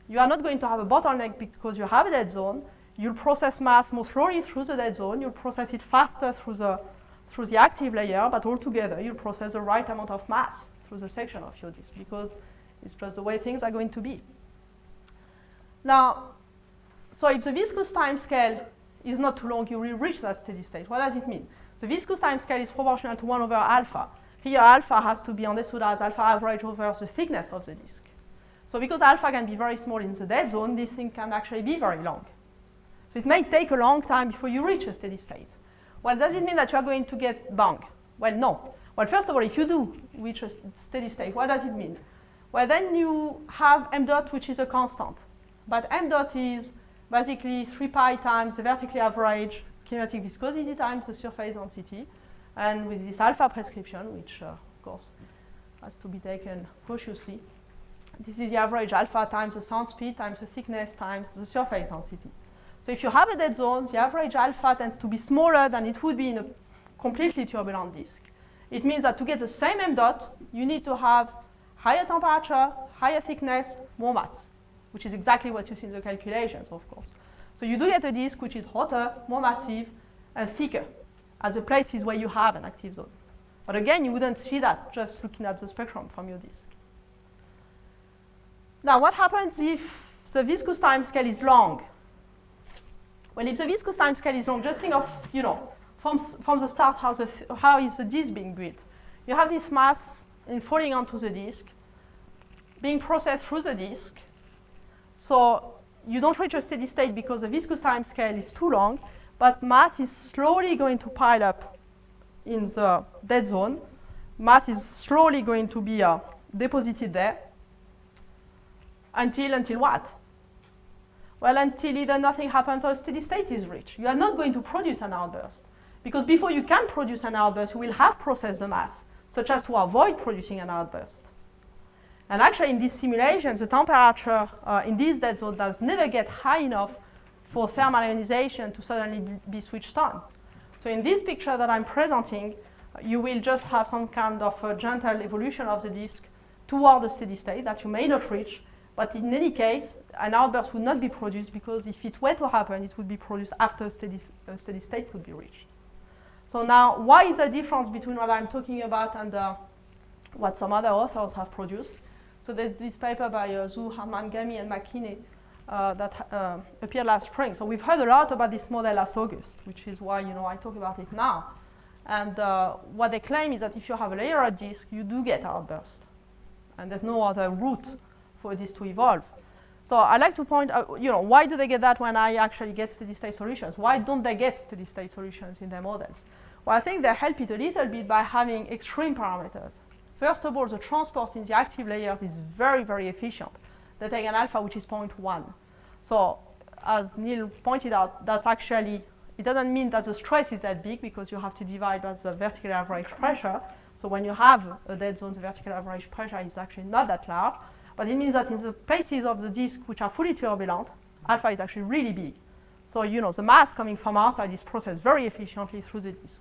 You are not going to have a bottleneck because you have a dead zone. You'll process mass more slowly through the dead zone. You'll process it faster through the active layer, but altogether, you'll process the right amount of mass through the section of your disk because it's just the way things are going to be. Now, so if the viscous time scale is not too long, you will reach that steady state. What does it mean? The viscous time scale is proportional to 1 over alpha. Here, alpha has to be understood as alpha average over the thickness of the disk. So because alpha can be very small in the dead zone, this thing can actually be very long. So it may take a long time before you reach a steady state. Well, does it mean that you are going to get bang? Well, no. Well, first of all, if you do reach a steady state, what does it mean? Well, then you have m dot, which is a constant. But m dot is basically 3 pi times the vertically average kinematic viscosity times the surface density. And with this alpha prescription, which, of course, has to be taken cautiously, this is the average alpha times the sound speed times the thickness times the surface density. So if you have a dead zone, the average alpha tends to be smaller than it would be in a completely turbulent disk. It means that to get the same m dot, you need to have higher temperature, higher thickness, more mass, which is exactly what you see in the calculations, of course. So you do get a disk which is hotter, more massive, and thicker at the places where you have an active zone. But again, you wouldn't see that just looking at the spectrum from your disk. Now, what happens if the viscous time scale is long? Well, if the viscous time scale is long, just think of, from the start, how is the disk being built? You have this mass falling onto the disk, being processed through the disk. So you don't reach a steady state because the viscous time scale is too long, but mass is slowly going to pile up in the dead zone. Mass is slowly going to be deposited there until what? Well, until either nothing happens or a steady state is reached. You are not going to produce an outburst, because before you can produce an outburst, you will have processed the mass, such as to avoid producing an outburst. And actually, in this simulation, the temperature in this dead zone does never get high enough for thermal ionization to suddenly be switched on. So in this picture that I'm presenting, you will just have some kind of a gentle evolution of the disk toward the steady state that you may not reach. But in any case, an outburst would not be produced, because if it were to happen, it would be produced after a steady state would be reached. So now, why is the difference between what I'm talking about and what some other authors have produced? So there's this paper by Zhu, Harman, Gami, and McKinney that appeared last spring. So we've heard a lot about this model last August, which is why I talk about it now. And what they claim is that if you have a layered disk, you do get outburst. And there's no other route for this to evolve. So I like to point out, why do they get that when I actually get steady state solutions? Why don't they get steady state solutions in their models? Well, I think they help it a little bit by having extreme parameters. First of all, the transport in the active layers is very, very efficient. They take an alpha, which is 0.1. So as Neil pointed out, that's actually, it doesn't mean that the stress is that big, because you have to divide by the vertical average pressure. So when you have a dead zone, the vertical average pressure is actually not that large. But it means that in the places of the disk which are fully turbulent, alpha is actually really big. So the mass coming from outside is processed very efficiently through the disk.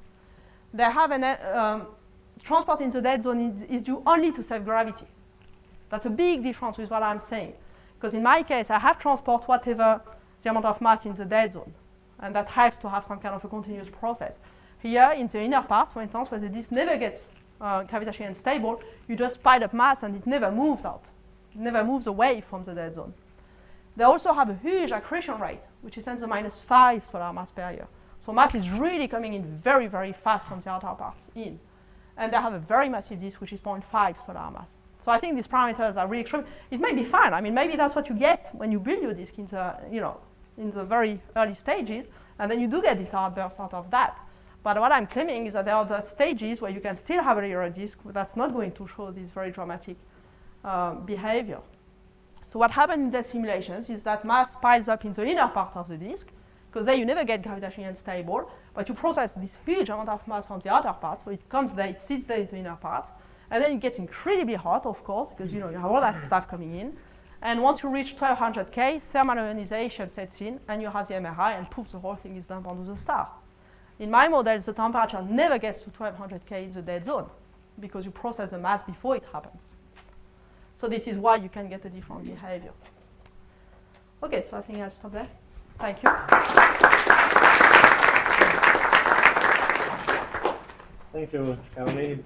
They have an transport in the dead zone is due only to self-gravity. That's a big difference with what I'm saying. Because in my case, I have transport whatever the amount of mass in the dead zone. And that helps to have some kind of a continuous process. Here, in the inner parts, for instance, where the disk never gets gravitationally unstable, you just pile up mass and it never moves out. It never moves away from the dead zone. They also have a huge accretion rate, which is 10 to the minus 5 solar mass per year. So mass is really coming in very, very fast from the outer parts in. And they have a very massive disk, which is 0.5 solar mass. So I think these parameters are really extreme. It may be fine. I mean, maybe that's what you get when you build your disk in the very early stages, and then you do get this outburst out of that. But what I'm claiming is that there are the stages where you can still have a layer disk that's not going to show this very dramatic behavior. So what happened in the simulations is that mass piles up in the inner parts of the disk, because there you never get gravitationally unstable, but you process this huge amount of mass from the outer parts, so it comes there, it sits there in the inner parts, and then it gets incredibly hot, of course, because you have all that stuff coming in. And once you reach 1200 K, thermal ionization sets in, and you have the MRI, and poof, the whole thing is dumped onto the star. In my model, the temperature never gets to 1200 K in the dead zone, because you process the mass before it happens. So this is why you can get a different behavior. Okay, so I think I'll stop there. Thank you. Thank you, Caroline.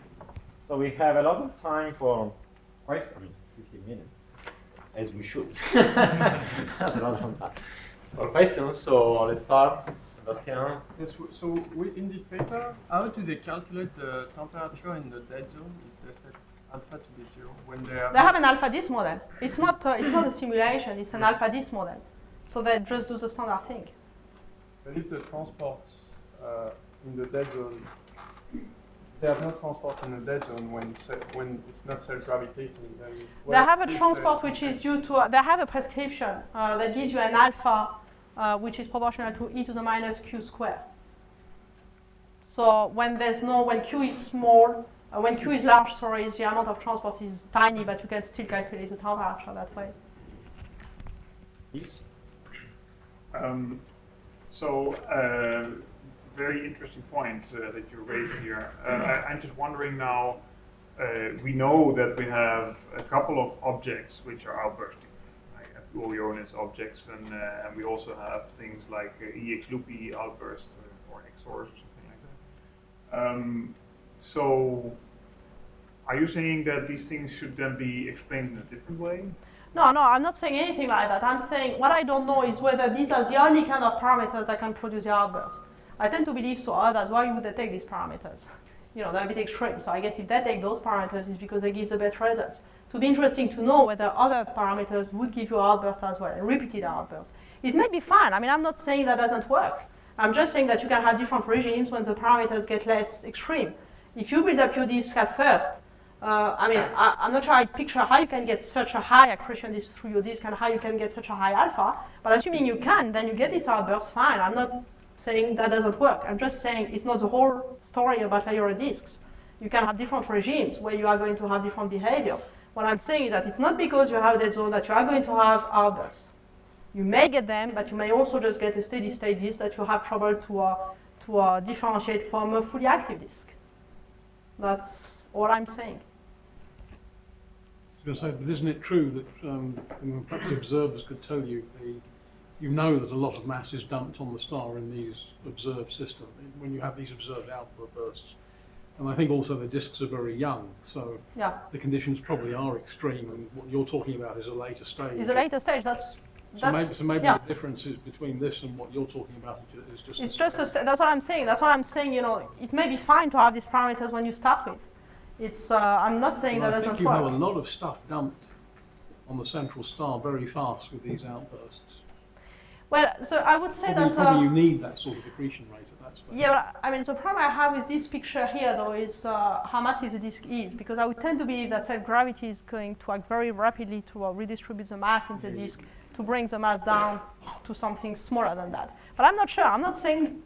So we have a lot of time for questions, 15 minutes, as we should. A lot of time for questions, so let's start. Sebastian? Yes, so in this paper, how do they calculate the temperature in the dead zone if they set alpha to be 0 when they have an alpha disk model. It's not a simulation, it's an alpha disk model. So they just do the standard thing. But if the transport in the dead zone, they have no transport in the dead zone when it's not self-gravitating, then they have a transport which is due to, they have a prescription that gives you an alpha which is proportional to e to the minus q squared. So when Q is small, when Q is large, sorry, the amount of transport is tiny, but you can still calculate the temperature that way. Yes. Very interesting point that you raised here. I'm just wondering now, we know that we have a couple of objects which are outbursting, like ionized objects, and we also have things like EX loopy outburst or XOR or something like that. So, are you saying that these things should then be explained in a different way? No, I'm not saying anything like that. I'm saying what I don't know is whether these are the only kind of parameters that can produce the outburst. I tend to believe so. Others, why would they take these parameters? You know, they're a bit extreme. So I guess if they take those parameters, it's because they give the best results. It would be interesting to know whether other parameters would give you outbursts as well, and repeated outbursts. It may be fine. I mean, I'm not saying that doesn't work. I'm just saying that you can have different regimes when the parameters get less extreme. If you build up your disk at first, I'm not sure I picture how you can get such a high accretion disk through your disk and how you can get such a high alpha, but assuming you can, then you get this outburst, fine. I'm not saying that doesn't work. I'm just saying it's not the whole story about layer disks. You can have different regimes where you are going to have different behavior. What I'm saying is that it's not because you have a dead zone that you are going to have outbursts. You may get them, but you may also just get a steady state disk that you have trouble to differentiate from a fully active disk. That's all I'm saying. I was going to say, but isn't it true that perhaps the observers could tell you, you know that a lot of mass is dumped on the star in these observed systems, when you have these observed output bursts. And I think also the disks are very young, so Yeah. the conditions probably are extreme, and what you're talking about is a later stage. It's a later stage. That's maybe yeah. the difference is between this and what you're talking about is just. It's just that's what I'm saying. That's why I'm saying, you know, it may be fine to have these parameters when you start with. It's I'm not saying that doesn't I think you work. have a lot of stuff dumped on the central star very fast with these outbursts. Well, so I would say Probably you need that sort of accretion rate at that stage. yeah, but I mean, the problem I have with this picture here, though, is how massive the disk is, because I would tend to believe that self-gravity is going to act very rapidly to redistribute the mass in the disk to bring the mass down to something smaller than that. But I'm not sure. I'm not saying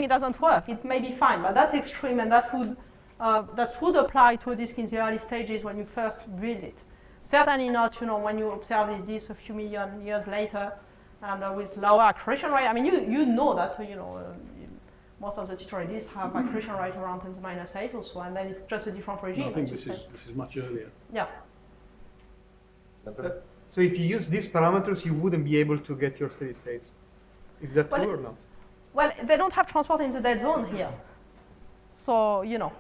it doesn't work. It may be fine, but that's extreme, and that would apply to a disk in the early stages when you first build it. Certainly not, you know, when you observe these disks a few million years later, and with lower accretion rate. I mean, you know that, most of the titory disks have accretion rate around 10⁻⁸ or so, and then it's just a different regime. I think this is much earlier. Yeah. So if you use these parameters, you wouldn't be able to get your steady states. Is that Well, true or not? Well, they don't have transport in the dead zone here. So, you know,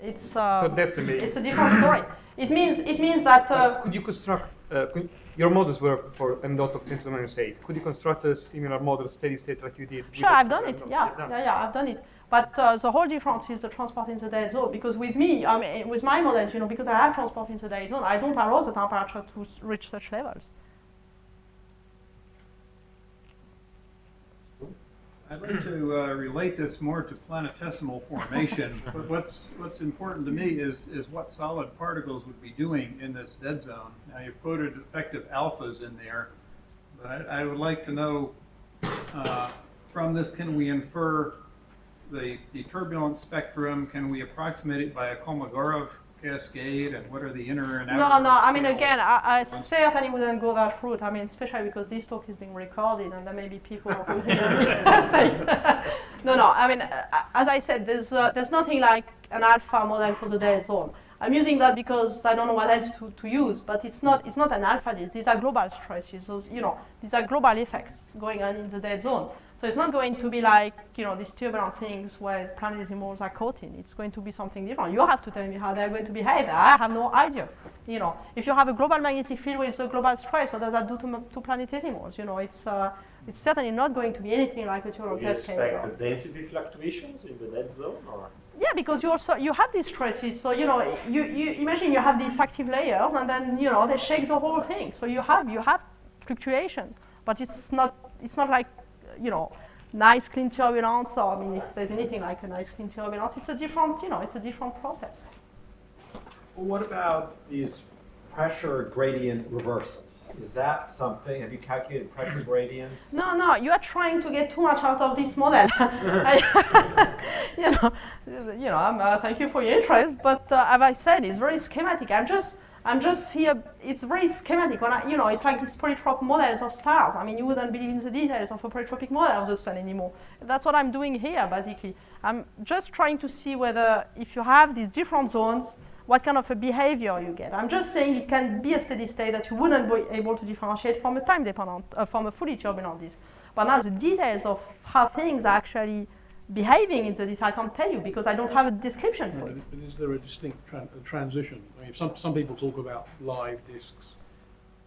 it's So that's the main. it's a different story. It means that Could you construct, your models were for m dot of 10⁻⁸. Could you construct a similar model steady state like you did? sure, I've done it. Yeah, I've done it. But the whole difference is the transport in the dead zone. Because with me, I mean, with my models, you know, because I have transport in the dead zone, I don't allow the temperature to reach such levels. I'd like to relate this more to planetesimal formation. But what's important to me is what solid particles would be doing in this dead zone. Now you've quoted effective alphas in there, but I would like to know from this, can we infer the turbulence spectrum? Can we approximate it by a Kolmogorov cascade, and what are the inner and outer? No. I mean, again, I certainly wouldn't go that route. I mean, especially because this talk is being recorded, and there may be people who say, no. I mean, as I said, there's nothing like an alpha model for the dead zone. I'm using that because I don't know what else to use, but it's not an alpha disk. These are global stresses. So, you know, these are global effects going on in the dead zone. So it's not going to be like, you know, these turbulent things where planetesimals are caught in. It's going to be something different. You have to tell me how they're going to behave. I have no idea. You know, if you have a global magnetic field with a global stress, what does that do to planetesimals? You know, it's certainly not going to be anything like a turbulent cascade. Do you expect the density fluctuations in the dead zone, or? Yeah, because you have these stresses. So, you know, you imagine you have these active layers, and then, you know, they shake the whole thing. So you have fluctuation, but it's not like, you know, nice clean turbulence, or I mean, if there's anything like a nice clean turbulence, it's a different process. Well, what about these pressure gradient reversals? Is that something? Have you calculated pressure gradients? No, you are trying to get too much out of this model. Thank you for your interest, but as I said, it's very schematic. I'm just here. It's very schematic. It's like these polytropic models of stars. I mean, you wouldn't believe in the details of a polytropic model of the sun anymore. That's what I'm doing here, basically. I'm just trying to see whether, if you have these different zones, what kind of a behavior you get. I'm just saying it can be a steady state that you wouldn't be able to differentiate from a time-dependent, from a fully turbulent disk. But now the details of how things are actually behaving in the disk, I can't tell you because I don't have a description for it. But is there a distinct transition? I mean, some people talk about live disks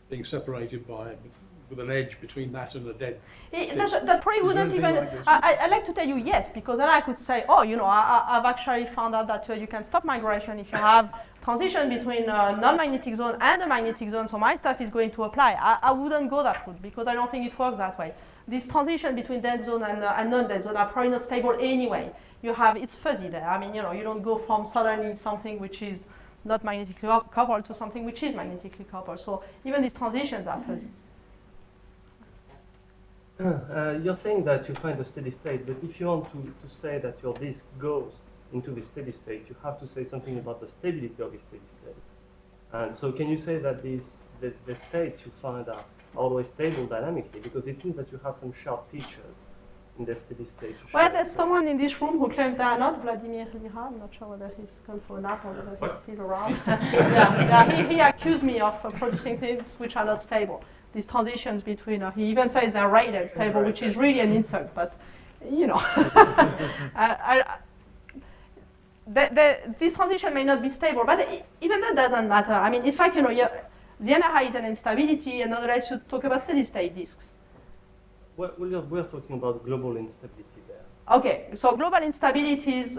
being separated by with an edge between that and a dead disk. That probably wouldn't even. I like to tell you yes, because then I could say, oh, you know, I've actually found out that you can stop migration if you have transition between non-magnetic zone and a magnetic zone, so my stuff is going to apply. I wouldn't go that route because I don't think it works that way. This transition between dead zone and non-dead zone are probably not stable anyway. It's fuzzy there. I mean, you know, you don't go from suddenly something which is not magnetically coupled to something which is magnetically coupled. So even these transitions are fuzzy. You're saying that you find a steady state, but if you want to say that your disk goes into the steady state, you have to say something about the stability of the steady state. And so can you say that the states you find are always stable dynamically? Because it seems that you have some sharp features in the steady state. Well, there's someone in this room who claims they are not Vladimir Lira. I'm not sure whether he's gone for a nap or whether he's still around. He accused me of producing things which are not stable. These transitions between, he even says they're rated stable, which is really an insult, but, you know. This transition may not be stable, but even that doesn't matter. I mean, it's like, you know, the NRI is an instability, and otherwise you talk about steady state disks. Well, we're talking about global instability there. Okay, so global instabilities,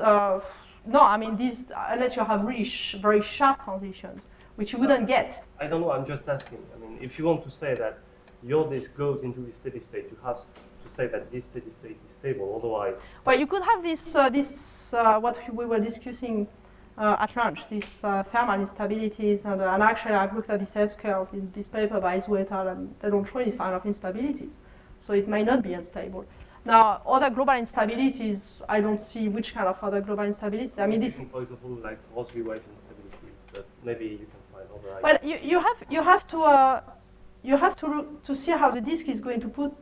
no, I mean, these, unless you have really very sharp transitions, which you wouldn't get. I don't know, I'm just asking. I mean, if you want to say that your disk goes into the steady state, you have to say that this steady state is stable, otherwise... Well, you could have this, what we were discussing at lunch, these thermal instabilities, and actually I've looked at these S-curves in this paper by Zhu et al, and they don't show any sign of instabilities. So it may not be unstable. Now, other global instabilities, I don't see which kind of other global instabilities. I mean, this... For example, like Rossby wave instabilities, but maybe you can find other... Well, you have to look to see how the disk is going to put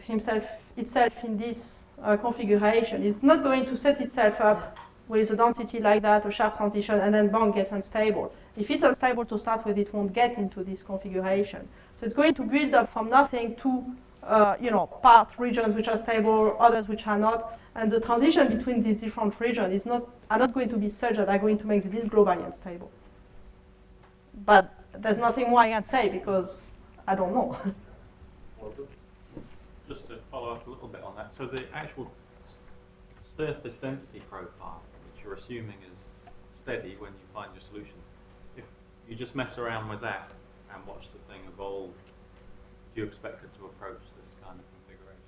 itself in this configuration. It's not going to set itself up with a density like that, a sharp transition, and then bang, gets unstable. If it's unstable to start with, it won't get into this configuration. So it's going to build up from nothing to you know, regions which are stable, others which are not, and the transition between these different regions are not going to be such that are going to make the disk globally unstable. But there's nothing more I can say because I don't know. Well, just to follow up a little bit on that, so the actual surface density profile, which you're assuming is steady when you find your solutions, if you just mess around with that and watch the thing evolve, do you expect it to approach this kind of configuration?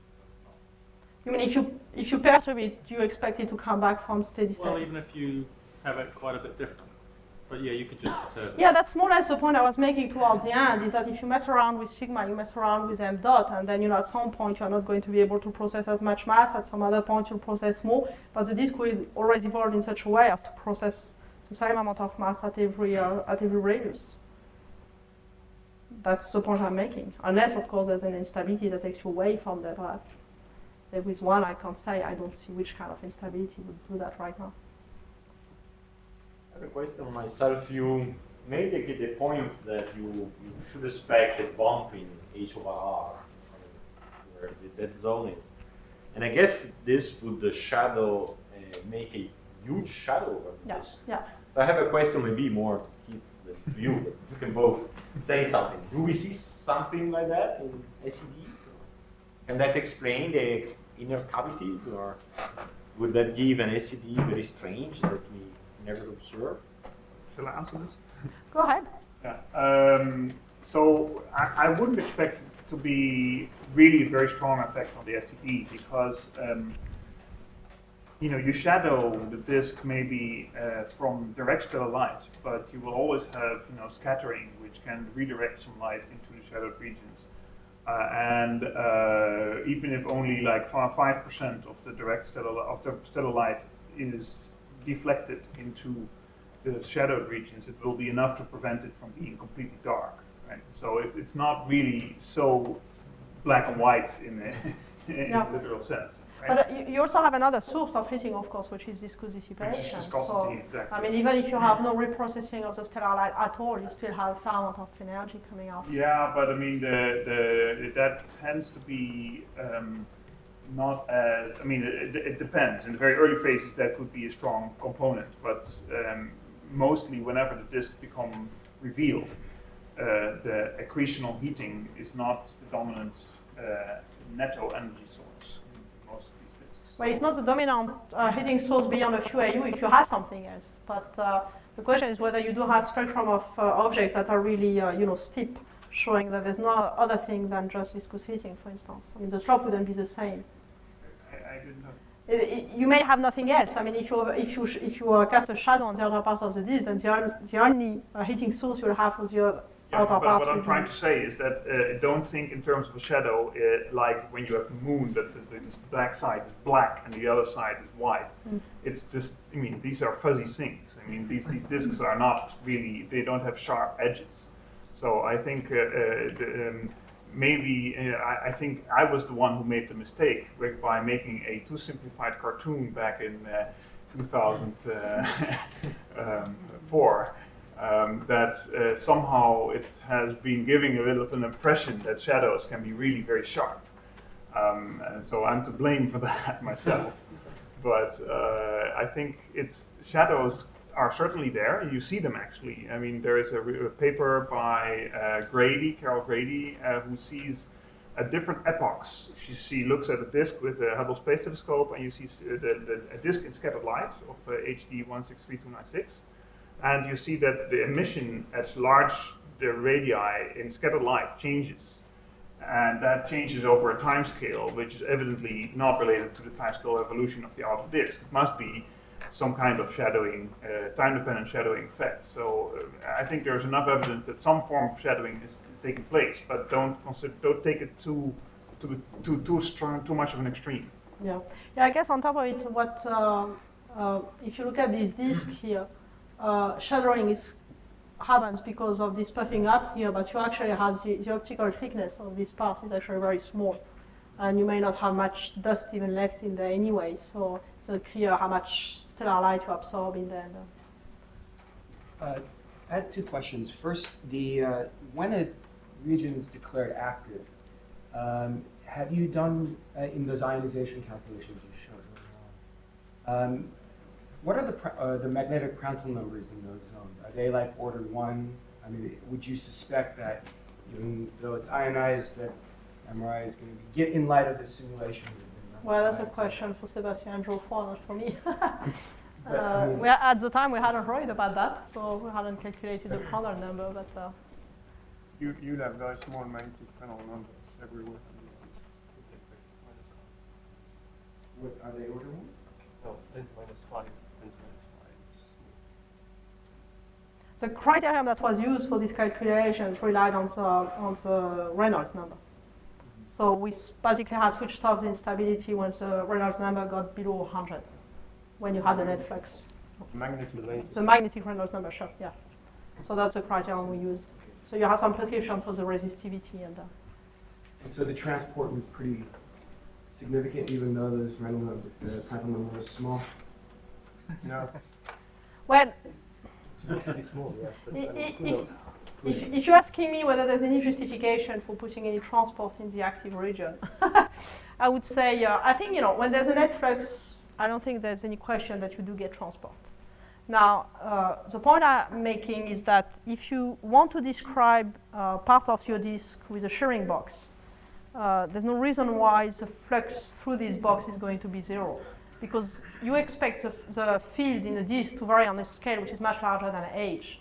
You mean if you perturb it, you expect it to come back from steady state? Well, even if you have it quite a bit different. But yeah, you could just perturb it. Yeah, that's more or less the point I was making towards the end, is that if you mess around with sigma, you mess around with m dot, and then, you know, at some point you're not going to be able to process as much mass, at some other point you'll process more, but the disk will always evolve in such a way as to process the same amount of mass at every radius. That's the point I'm making. Unless, of course, there's an instability that takes you away from the graph. There is one I can't say. I don't see which kind of instability would do that right now. I have a question myself. You made the point that you should expect a bump in H over R, where the dead zone is. And I guess this would shadow, make a huge shadow over this. Yeah. So I have a question, maybe more to Keith than to you, but you can both say something. Do we see something like that in SEDs? Can that explain the inner cavities, or would that give an SED very strange that we never observe? Shall I answer this? Go ahead. Yeah. So I wouldn't expect it to be really a very strong effect on the SED because you know, you shadow the disk maybe from direct stellar light, but you will always have, you know, scattering, which can redirect some light into the shadowed regions. And even if only like 5% of the direct stellar light is deflected into the shadowed regions, it will be enough to prevent it from being completely dark. Right? So it's not really so black and white in a literal sense. Right? But you also have another source of heating, of course, which is viscous dissipation. Which is viscosity, exactly. I mean, even if you have no reprocessing of the stellar light at all, you still have a fair amount of energy coming out. Yeah, but I mean, that tends to be not as, I mean, it depends. In the very early phases, that could be a strong component, but mostly whenever the disks become revealed, the accretional heating is not the dominant netto energy source in most of these disks. Well, it's not the dominant heating source beyond a few AU if you have something else. But the question is whether you do have spectrum of objects that are really, steep, showing that there's no other thing than just viscous heating, for instance. I mean, the slope wouldn't be the same. I didn't know. You may have nothing else. I mean, if you cast a shadow on the outer part of the disk, then the only heating source you'll have was your outer part. What I'm trying to say is that don't think in terms of a shadow like when you have the moon, that the back side is black and the other side is white. It's just, I mean, these are fuzzy things. I mean, these disks are not really, they don't have sharp edges. So I think maybe I think I was the one who made the mistake by making a too simplified cartoon back in 2004. That somehow it has been giving a little of an impression that shadows can be really very sharp. And so I'm to blame for that myself. But I think shadows are certainly there. You see them actually. I mean, there is a paper by Carol Grady, who sees at different epochs. She looks at a disk with a Hubble Space Telescope, and you see a disk in scattered light of HD 163296, and you see that the emission at large the radii in scattered light changes, and that changes over a time scale, which is evidently not related to the time scale evolution of the outer disk. It must be some kind of shadowing, time-dependent shadowing effect. So I think there's enough evidence that some form of shadowing is taking place, but don't take it too strong, too much of an extreme. Yeah. I guess on top of it, what if you look at this disk here, shadowing happens because of this puffing up here, but you actually have the optical thickness of this part is actually very small, and you may not have much dust even left in there anyway. So it's not clear how much stellar light you absorb in there. I had two questions. First, when a region is declared active, have you done in those ionization calculations you showed earlier on? What are the magnetic Prandtl numbers in those zones? Are they like order 1? I mean, would you suspect that, even though it's ionized, that MRI is going to get in light of the simulation? Well, that's a question for Sebastian and Joe for, not for me. At the time, we hadn't worried about that, so we hadn't calculated the Prandtl number. But you'd have very small magnetic Prandtl numbers everywhere. What are they order 1? No, 10 minus 5, 10 minus 5. The criterion that was used for these calculations relied on the Reynolds number. So we basically had switched off the instability once the Reynolds number got below 100, when you had a net flux. The magnetic Reynolds number, sure, yeah. So that's the criterion we used. So you have some prescription for the resistivity and so the transport was pretty significant, even though those the Prandtl number was small? No. Well, It's pretty small, yeah. If you're asking me whether there's any justification for putting any transport in the active region, I would say, I think, when there's a net flux, I don't think there's any question that you do get transport. Now, the point I'm making is that if you want to describe part of your disk with a shearing box, there's no reason why the flux through this box is going to be 0, because you expect the field in the disk to vary on a scale which is much larger than h.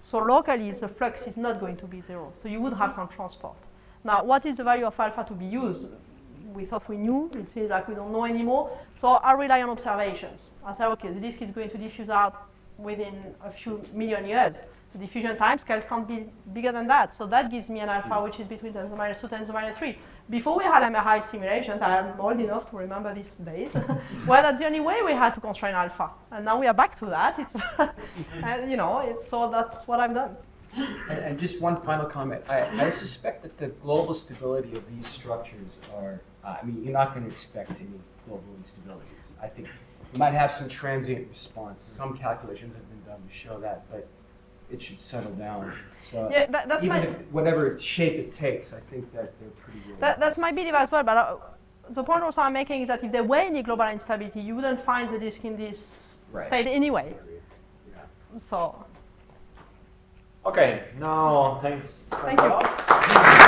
So locally, the flux is not going to be 0. So you would have some transport. Now, what is the value of alpha to be used? We thought we knew. It seems like we don't know anymore. So I rely on observations. I say, okay, the disk is going to diffuse out within a few million years. The diffusion timescale can't be bigger than that. So that gives me an alpha which is between 10 to the minus 2, 10 to the minus 3. Before we had MRI simulations, I'm old enough to remember these days, well, that's the only way we had to constrain alpha. And now we are back to that. So that's what I've done. And just one final comment. I suspect that the global stability of these structures are, you're not going to expect any global instabilities. I think you might have some transient response. Some calculations have been done to show that, but it should settle down. So yeah, that's even if whatever shape it takes, I think that they're pretty good. That's my belief as well, but the point also I'm making is that if there were any global instability, you wouldn't find the disk in this state anyway. Yeah. So. Okay, now thanks. Thank you.